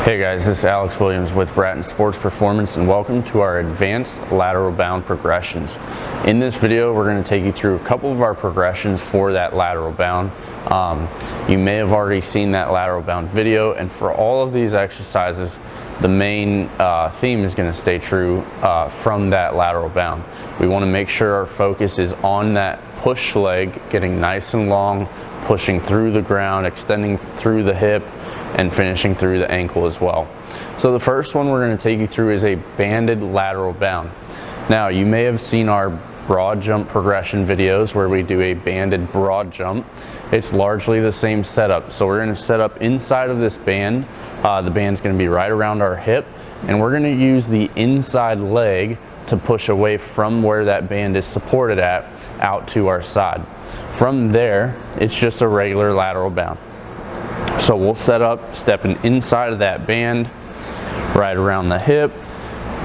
Hey guys, this is Alex Williams with Bratton Sports Performance, and welcome to our advanced lateral bound progressions. In this video, we're going to take you through a couple of our progressions for that lateral bound. You may have already seen that lateral bound video, and for all of these exercises, the main theme is going to stay true from that lateral bound. We want to make sure our focus is on that push leg, getting nice and long, pushing through the ground, extending through the hip, and finishing through the ankle as well. So the first one we're going to take you through is a banded lateral bound. Now, you may have seen our broad jump progression videos where we do a banded broad jump. It's largely the same setup. So we're going to set up inside of this band. The band's going to be right around our hip, and we're going to use the inside leg to push away from where that band is supported at out to our side. From there, it's just a regular lateral bound. So we'll set up stepping inside of that band, right around the hip.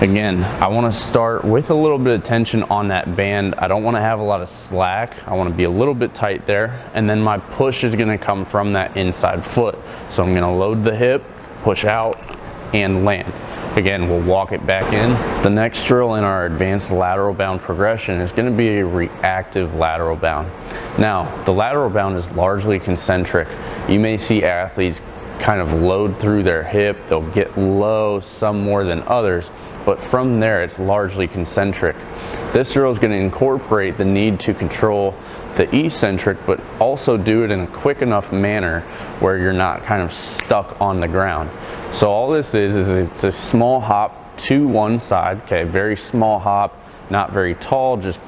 Again, I want to start with a little bit of tension on that band. I don't want to have a lot of slack. I want to be a little bit tight there. And then my push is going to come from that inside foot. So I'm going to load the hip, push out, and land. Again, we'll walk it back in. The next drill in our advanced lateral bound progression is going to be a reactive lateral bound. Now, the lateral bound is largely concentric. You may see athletes kind of load through their hip. They'll get low, some more than others, but from there it's largely concentric. This drill is going to incorporate the need to control the eccentric, but also do it in a quick enough manner where you're not kind of stuck on the ground. So all this is it's a small hop to one side, okay, very small hop, not very tall, just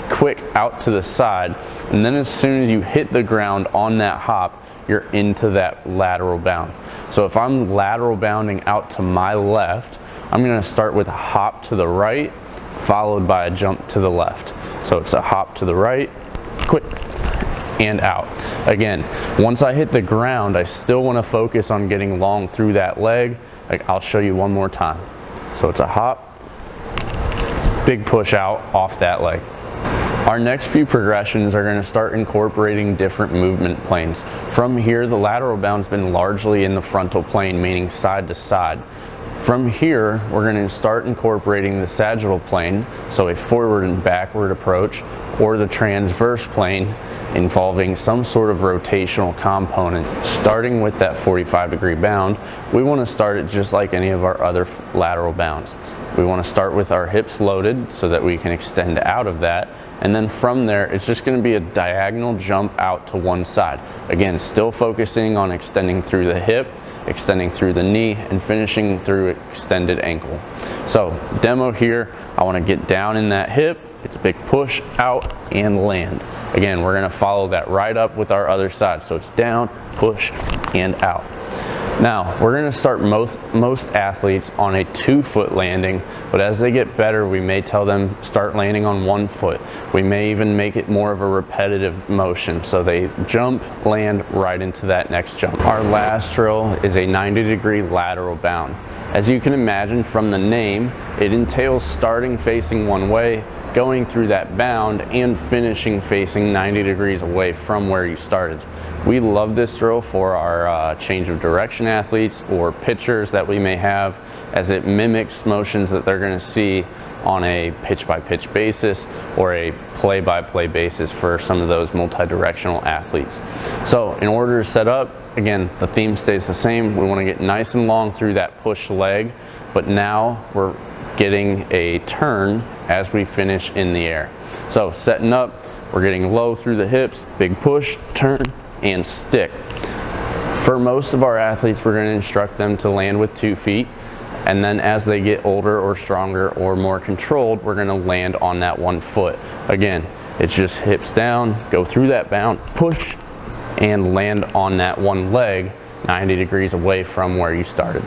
quick out to the side, and then as soon as you hit the ground on that hop, you're into that lateral bound. So if I'm lateral bounding out to my left, I'm going to start with a hop to the right, followed by a jump to the left. So it's a hop to the right, quick, and out. Again, once I hit the ground, I still want to focus on getting long through that leg. I'll show you one more time. So it's a hop, big push out off that leg. Our next few progressions are going to start incorporating different movement planes. From here, the lateral bound's been largely in the frontal plane, meaning side to side. From here, we're going to start incorporating the sagittal plane, so a forward and backward approach, or the transverse plane, involving some sort of rotational component. Starting with that 45-degree bound, we want to start it just like any of our other lateral bounds. We want to start with our hips loaded so that we can extend out of that, and then from there it's just going to be a diagonal jump out to one side. Again, still focusing on extending through the hip, extending through the knee, and finishing through extended ankle. So demo here, I want to get down in that hip, it's a big push out and land. Again, we're going to follow that right up with our other side, so it's down, push, and out. Now, we're going to start most athletes on a 2-foot landing, but as they get better, we may tell them start landing on 1 foot. We may even make it more of a repetitive motion, so they jump, land right into that next jump. Our last drill is a 90-degree lateral bound. As you can imagine from the name, it entails starting facing one way, going through that bound, and finishing facing 90 degrees away from where you started. We love this drill for our change of direction athletes or pitchers that we may have, as it mimics motions that they're going to see on a pitch-by-pitch basis or a play-by-play basis for some of those multi-directional athletes. So in order to set up, again, the theme stays the same. We want to get nice and long through that push leg, but now we're getting a turn as we finish in the air. So setting up, we're getting low through the hips, big push, turn, and stick. For most of our athletes, we're going to instruct them to land with 2 feet, and then as they get older or stronger or more controlled, we're going to land on that 1 foot. Again, it's just hips down, go through that bound, push, and land on that one leg 90 degrees away from where you started.